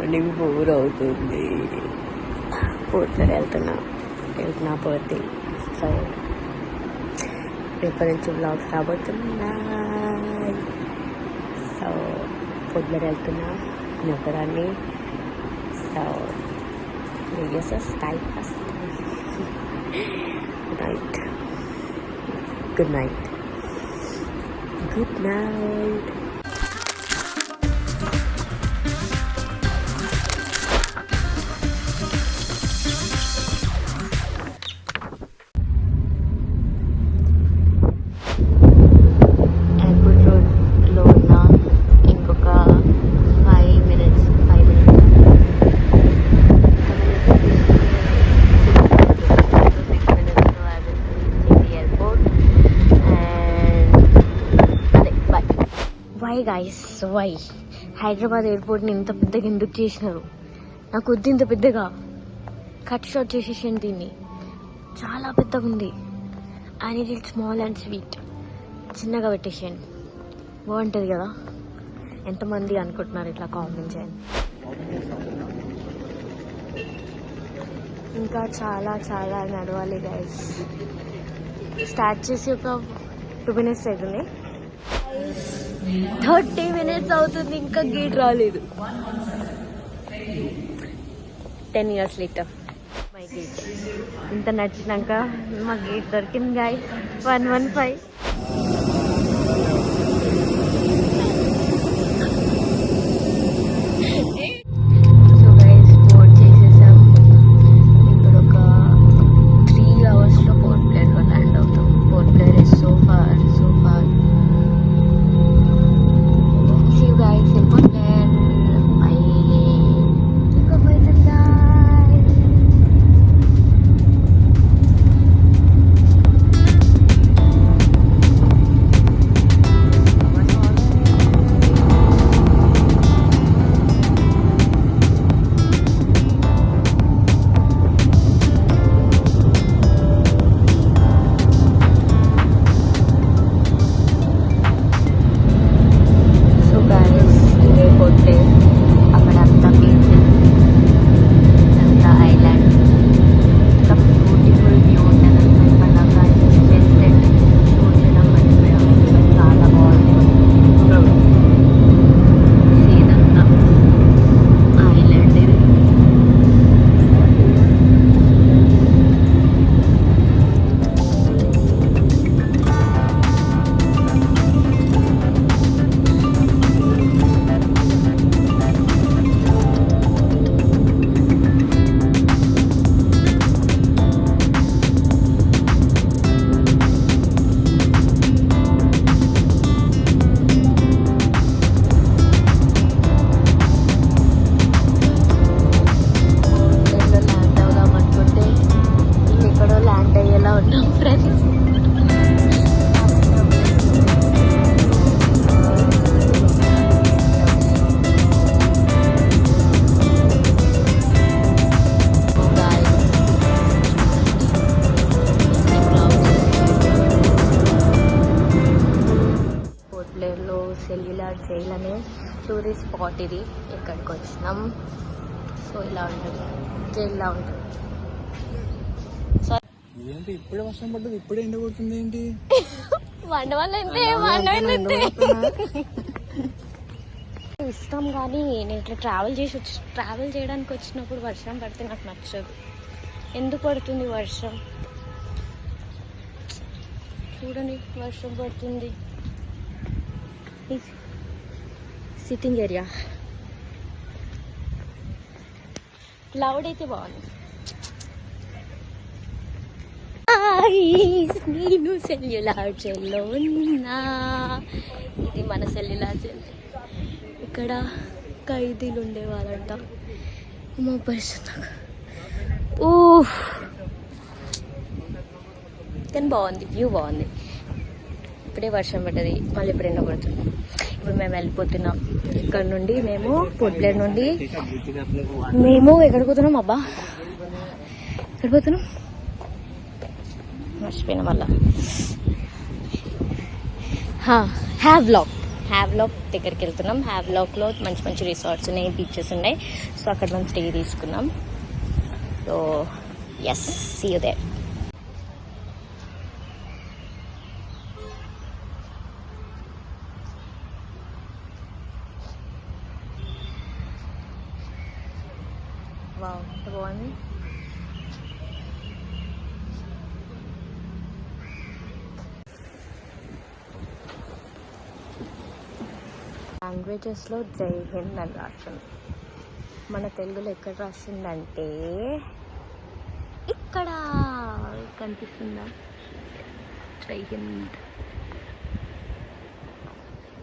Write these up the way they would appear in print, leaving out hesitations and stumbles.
Morning 4 అవుతుంది. పోర్ట్లర్ వెళ్తున్నా పోతే. సో రేపటి నుంచి బ్లాగ్స్ రాబోతున్నాయి. సో పోర్ట్లర్ వెళ్తున్నా నొక్కడాన్ని. సో వీడియోస్ వస్తాయి. Good night. Guys why Hyderabad ఎయిర్పోర్ట్ని ఇంత పెద్దగా ఎందుకు చేసినారు? నాకు వద్దు ఇంత పెద్దగా. కట్ షాట్ చేసేసాను దీన్ని. చాలా పెద్దగా ఉంది. I need it small and sweet. చిన్నగా పెట్టేసాను. బాగుంటుంది కదా? ఎంతమంది అనుకుంటున్నారు ఇట్లా కామెంట్ చేయండి. ఇంకా చాలా చాలా నడవాలి గైస్. స్టార్ట్ చేసి ఒక 2 minutes అవుతుంది. 30 minutes అవుతుంది, ఇంకా గేట్ రాలేదు. 10 years later మై గేట్. ఇంత నచ్చినాక మా గేట్ దొరికింది గాయ్. 115. సో గైస్ బోర్డ్ చేసేసాం. ఇప్పుడు ఒక 3 hours పోర్ట్ బ్లేర్లో ల్యాండ్ అవుతాం. Port Blair is so far. Guys, in Port Blair, bye. Goodbye to guys. Cellular jail అనే టూరిస్ట్ స్పాట్ ఇది. ఇక్కడికి వచ్చినాం. సో ఇలా ఉంటుంది, జైల్లా ఉంటుంది. ఏంటి ఇప్పుడే వర్షం పడ్డది, ఇప్పుడే ఎండ కొడుతుంది ఏంటి? ఇష్టం కానీ నేను ఇట్లా ట్రావెల్ చేయడానికి వచ్చినప్పుడు వర్షం పడితే నాకు నచ్చదు. ఎందుకు పడుతుంది వర్షం? చూడండి వర్షం పడుతుంది. సిట్టింగ్ ఏరియా క్లౌడ్ అయితే బాగుంది. నేను సెల్యులార్ జైల్లో ఉన్నా. ఇది మన సెల్యులార్ జైల్. ఇక్కడ ఖైదీలు ఉండేవాళ్ళంట. మా పరిస్థితి కానీ బాగుంది, వ్యూ బాగుంది. ఇప్పుడే వర్షం పడ్డది, మళ్ళీ ఇప్పుడు ఎండ పడుతుంది. ఇప్పుడు మేము వెళ్ళిపోతున్నాం ఇక్కడ నుండి. మేము పోర్ట్ బ్లేర్ నుండి మేము ఎక్కడికి పోతున్నాం అబ్బా? ఎక్కడికి పోతున్నాం మర్చిపోయినా మళ్ళా. హ్యావ్లాక్ హ్యావ్లాక్ దగ్గరికి వెళ్తున్నాం. హ్యావ్లాక్లో మంచి మంచి రిసార్ట్స్ ఉన్నాయి, బీచెస్ ఉన్నాయి. సో అక్కడ మనం స్టే తీసుకున్నాం. So yes, see you there. Wow, ఎంత బాగుంది. లాంగ్వేజెస్లో జై హింద్ అని రాస్తుంది. మన తెలుగులో ఎక్కడ రాసిందంటే ఇక్కడ కనిపిస్తుందా, జై హింద్,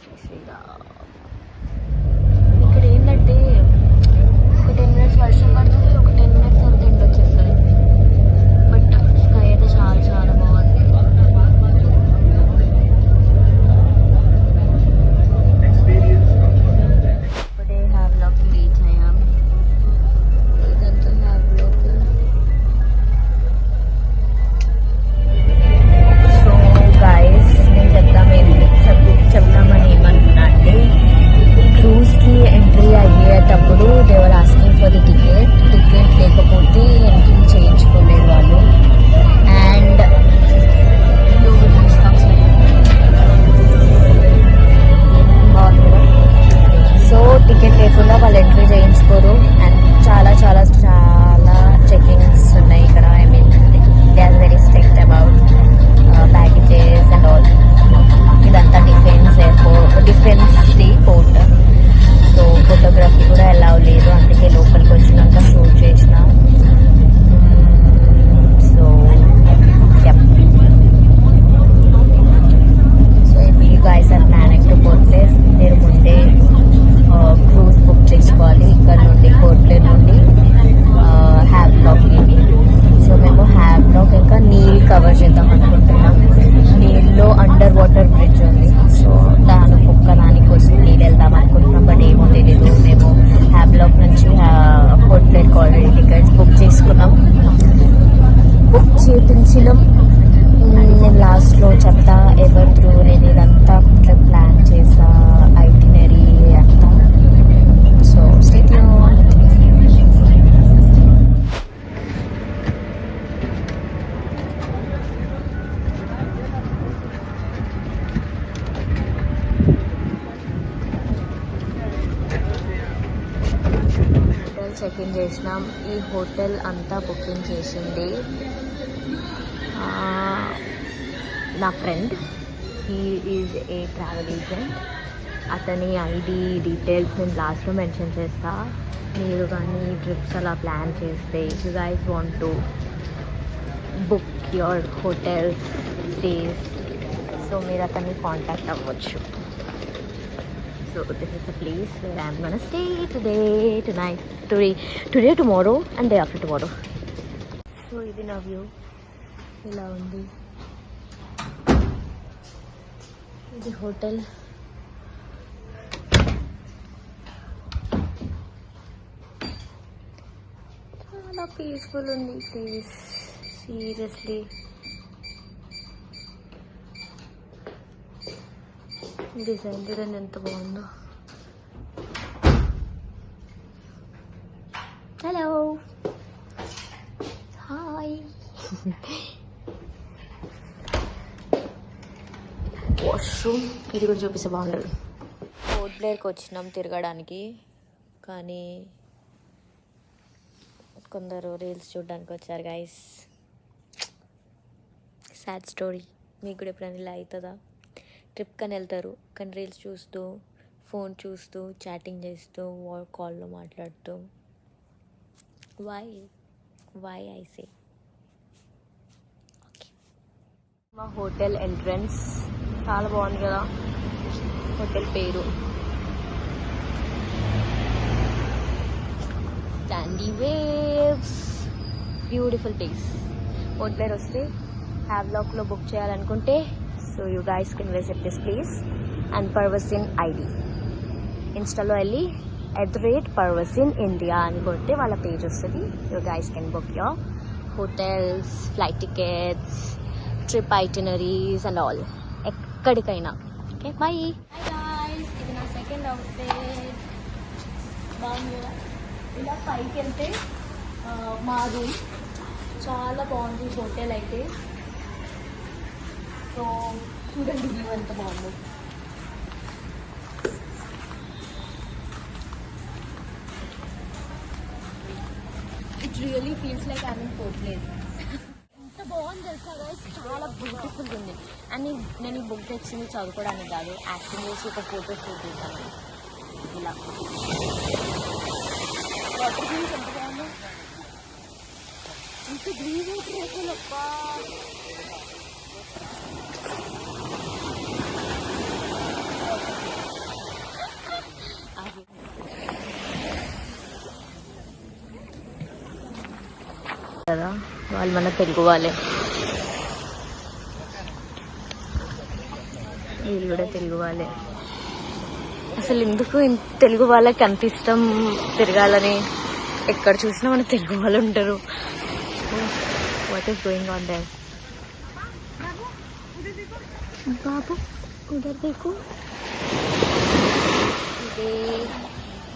జై శ్రీరామ్. ఇక్కడ ఏంటంటే ఒక 10 minutes వర్షం పడుతుంది, ఒక 10 minutes తర్వాత ఎండ వచ్చేస్తుంది. బట్ స్కై అయితే చాలా చాలా బాగుంది. ఇప్పుడే హ్యావ్లాక్కి రీచ్ అయ్యాం. ఇదంతా హ్యావ్లాక్. సో గైస్, నేను చెప్దామని ఏమనుకున్నా అంటే, క్రూజ్కి ఎంట్రీ అయ్యేటప్పుడు they were asking for the ticket లేకపోతే ఎంట్రీ చేయించుకోలేదు వాళ్ళు. అండ్ సో టికెట్ లేకుండా వాళ్ళు ఎంట్రీ చేయించుకోరు. అండ్ చాలా చాలా చాలా చెకింగ్స్ ఉన్నాయి ఇక్కడ. I mean they are very strict about baggages and all. ఇదంతా డిఫెన్స్ పోర్ట్. సో ఫోటోగ్రఫీ కూడా అలౌ లేదు, అందుకే లోపలికి వచ్చినాక షూట్ చేసిన. So so if you guys are planning to Port Blair, మీరు ముందే క్రూజ్ బుక్ చేసుకోవాలి ఇక్కడ నుండి, పోర్ట్‌బ్లెయిర్ నుండి హ్యావ్లాక్కి. సో మేము హ్యావ్లాక్ ఇంకా నీల్ కవర్ చేద్దాం అనుకుంటున్నాం. నీళ్ళలో అండర్ వాటర్ బ్రిడ్జ్ ఉంది. సో దానికోసం నీళ్ళు వెళ్దాం అనుకుంటున్నాం. బట్ ఏమో తెలీదు. మేము హ్యావ్లాక్ నుంచి పోర్ట్‌బ్లెయిర్కి ఆల్రెడీ టికెట్స్ బుక్ చేసుకున్నాం, బుక్ చేయించినాం. నేను లాస్ట్లో చెప్తా ఎవర్ త్రూ నేను ఇదంతా ప్లాన్ చేసా, ఐటినరీ అంతా. So stay tuned. Check in చేసినాం. ఈ హోటల్ అంతా బుకింగ్ చేసింది నా friend. He is a travel agent. అతని ఐడి డీటెయిల్స్ నేను లాస్ట్లో మెన్షన్ చేస్తా. మీరు కానీ ట్రిప్స్ అలా ప్లాన్ చేస్తే, if you guys want to book your hotels stays, so మీరు అతన్ని కాంటాక్ట్ అవ్వచ్చు. So this is the place where I'm gonna stay today, tomorrow and day after tomorrow. So ఇది నా వ్యూ, ఇలా ఉంది. ఇది హోటల్. చాలా పీస్ఫుల్ ఉంది ప్లేస్, సీరియస్లీ. డిజైన్ చూడండి ఎంత బాగుందో. Hello, hi. వాష్రూమ్ ఇది కూడా చూపిస్తే బాగుండదు. పోర్ట్‌బ్లెయిర్కి వచ్చినాం తిరగడానికి, కానీ కొందరు రీల్స్ చూడడానికి వచ్చారు గైస్. Sad story. మీకు కూడా ఎప్పుడైనా ఇలా అవుతుందా? ట్రిప్ కని వెళ్తారు, కానీ రీల్స్ చూస్తూ, ఫోన్ చూస్తూ, చాటింగ్ చేస్తూ, కాల్లో మాట్లాడుతూ. Why I say. ఓకే, మా హోటల్ ఎంట్రన్స్ చాలా బాగుంది కదా. హోటల్ పేరు sandy waves. Beautiful place. Port Blair వస్తే హ్యావ్లాక్లో బుక్ చేయాలనుకుంటే, so you guys can visit this place. And Parvasin ID ఇన్స్టాలో వెళ్ళి @Parvasin India అని కొడితే వాళ్ళ పేజ్ వస్తుంది. You guys can book your hotels, flight tickets, trip itineraries and all, ఎక్కడికైనా. Okay, bye. ఇది నా సెకండ్ అవుట్ఫిట్. బాగుంది కదా. ఇలా పైకి వెళ్తే మా రూమ్ చాలా బాగుంది హోటల్ అయితే. సో చూడండి వ్యూ ఎంత బాగుందో. It really feels like I mean పోట్లేదు. ఎంత బాగుంది తెలుసా గైస్, చాలా బ్యూటిఫుల్ ఉంది. అండ్ నేను ఈ బుక్ తెచ్చింది చదువుకోవడానికి కాదు, యాక్టింగ్ చేసి ఒక ఫోటో షూట్ చేశాను. ఇలా వాటర్ గ్రీన్స్ ఎంత బాగుందో, ఇంత గ్రీన్ రేకులప్ప. కదా వాళ్ళు మన తెలుగు వాళ్ళే, వీళ్ళు కూడా తెలుగు వాళ్ళే. అసలు ఎందుకు తెలుగు వాళ్ళకి అంత ఇష్టం తిరగాలని? ఎక్కడ చూసినా మన తెలుగు వాళ్ళు ఉంటారు. What is going on there? బాబు ఉదర్ దేకు. ఇదే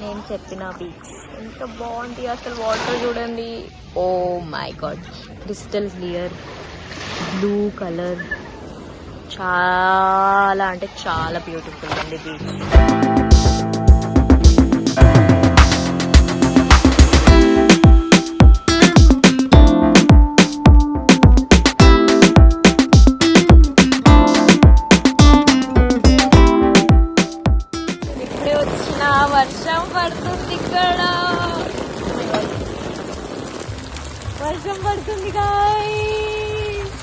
నేను చెప్పిన బీచ్. ఎంత బాగుంది అసలు, వాటర్ చూడండి. Oh my god, crystal clear blue colour. చాలా అంటే చాలా బ్యూటిఫుల్ అండి బీచ్. ఇప్పుడే వచ్చిన వర్షం పడుతుంది ఇక్కడ, వర్షం పడుతుంది గాయ్స్.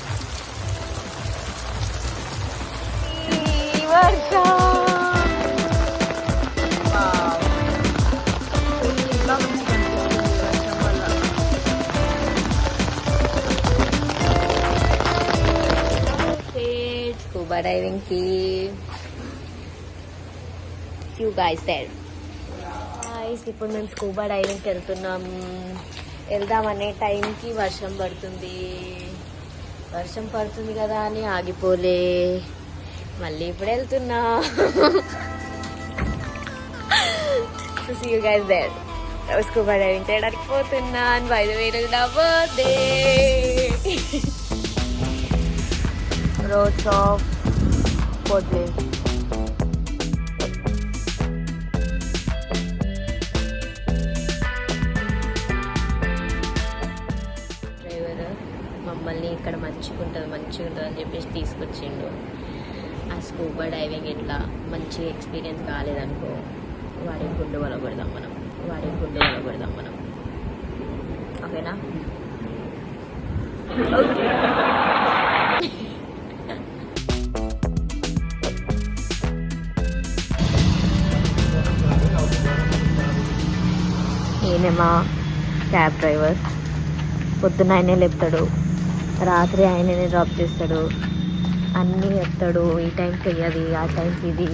వర్షం స్కూబా డైవింగ్ కి యూ గైస్ దేర్. గైస్ ఇప్పుడు మేము స్కూబా డైవింగ్కి వెళ్దామనే టైంకి వర్షం పడుతుంది. వర్షం పడుతుంది కదా అని ఆగిపోలే, మళ్ళీ ఇప్పుడు వెళ్తున్నా. So see you guys there. Scuba diving చేయడానికి పోతున్నా. అండ్ బై ద వే ఈరోజు నా birthday. Roads of Port Blair. మమ్మల్ని ఇక్కడ మంచిగా ఉంటుంది అని చెప్పేసి తీసుకొచ్చిండు. ఆ స్కూబా డైవింగ్ ఇట్లా మంచి ఎక్స్పీరియన్స్ కాలేదనుకో, వాడి గుండు వలగొడదాం మనం. ఓకేనా? ఈయనేమా క్యాబ్ డ్రైవర్. పొద్దున్న ఆయనే లేపుతాడు, రాత్రి ఆయననే డ్రాప్ చేస్తాడు, అన్నీ చెప్తాడు. ఈ టైంకి అయ్యేది, ఆ టైంకి ఇది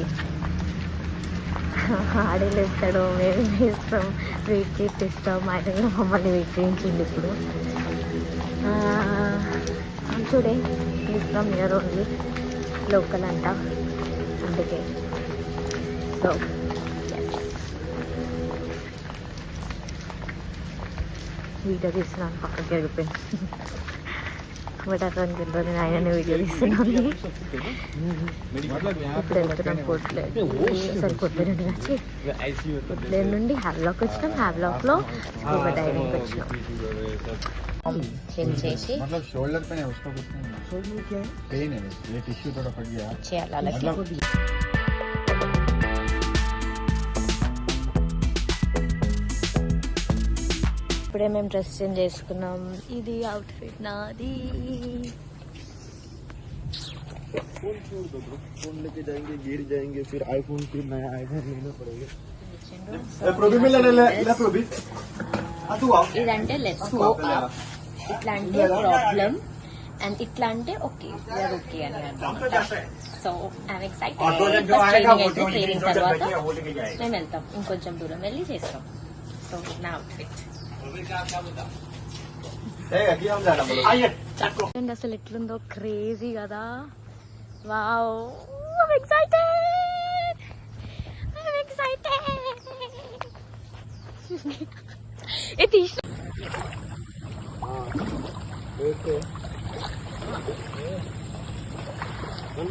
ఆడే లేపుతాడు, మేము చేస్తాం, వెయిట్ చేపిస్తాం. ఆయన కూడా మమ్మల్ని వెయిట్ చేయించింది. ఇప్పుడు చూడే ఇస్తాం ఇయర్ ఓన్లీ లోకల్ అంట, అందుకే. సో వీడియో తీస్తున్నాను, పక్కకి వెళ్ళిపోయింది. బట్ అతనికి తెలియదు నేను ఆయననే వీడియో తీస్తున్నాను. ఇప్పుడు వెళ్తున్నాం పోర్ట్లెయిర్. సరే పోర్ట్లెయిర్ నుండి హ్యావ్లాక్ వచ్చినాం. హ్యావ్లాక్లో స్కూబా డైవింగ్ వచ్చినాం. చిన్ చేసి చేయాలి అలాగే. ఇప్పుడే మేము డ్రెస్ చేంజ్ చేసుకున్నాం. ఇది అవుట్ఫిట్ నాది. फोन लेके जाएंगे, गिर जाएंगे, फिर आईफोन, फिर नया आईफोन लेना पड़ेगा. ఇదంటే లెట్స్ గో అప్, ఇట్లా అంటే ప్రాబ్లం, అండ్ ఇట్లా అంటే ఓకే వీఆర్ ఓకే అని అర్థం. So I'm excited. ట్రైనింగ్ అయితే ట్రైనింగ్ తర్వాత మేము వెళ్తాం, ఇంకొంచెం దూరం వెళ్ళి చేస్తాం. సో నా అవుట్ఫిట్ అసలు ఎట్లుందో క్రేజీ కదా. Wow, I'm excited. ఏ తీసిన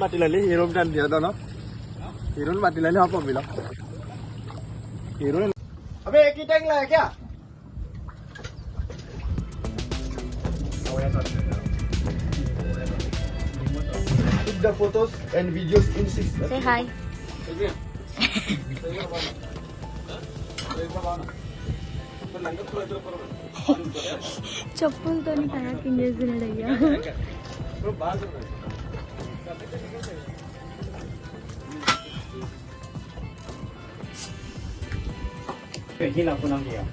माटिलाले हिरो टाइम दिया था ना हिरो माटिलाले आप मिला हिरो अबे एक ही टैंक लाया क्या Took the photos and videos in 6 say hi చెప్పులతో కయాకింగ్ చేస్తున్నాడు అయ్యా Hila ko nang dia.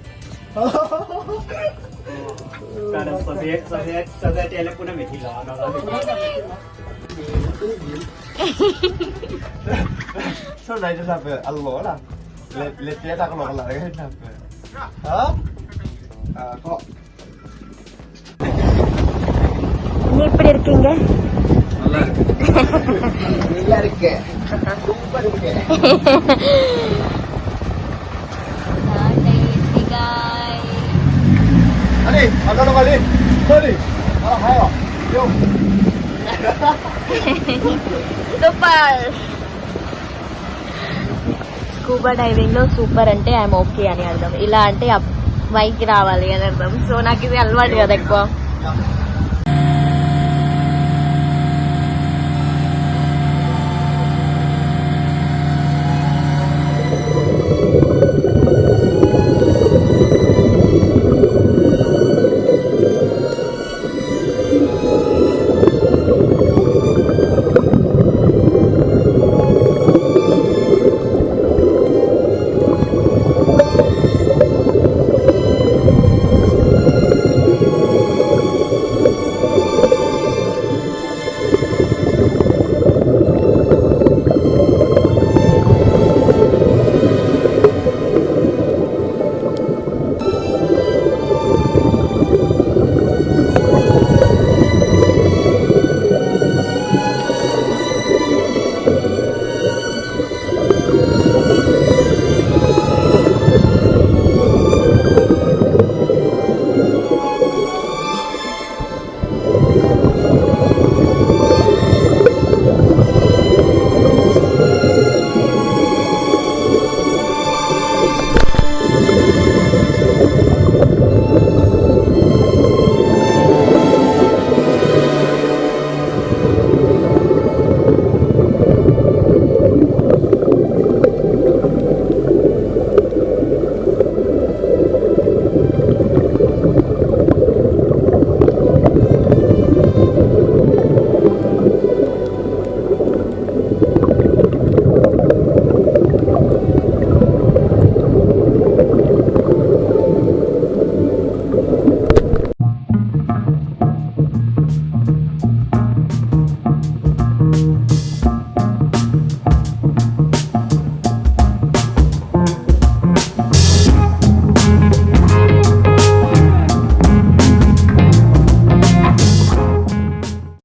Kada sa tele ko na may hila na So này cho sao về ăn lỗ là liệt chế ta có lỗ lại cái nào về hả có நீ எப்படி இருக்கீங்க நல்லா இருக்கேன் super இருக்கேன் अरे अगर वाली बोली अरे हाय यो సూపర్ స్కూబా డైవింగ్ లో సూపర్ అంటే ఐఎమ్ ఓకే అని అర్థం ఇలా అంటే పైకి రావాలి అని అర్థం సో నాకు ఇది అలవాటు కదా ఎక్కువ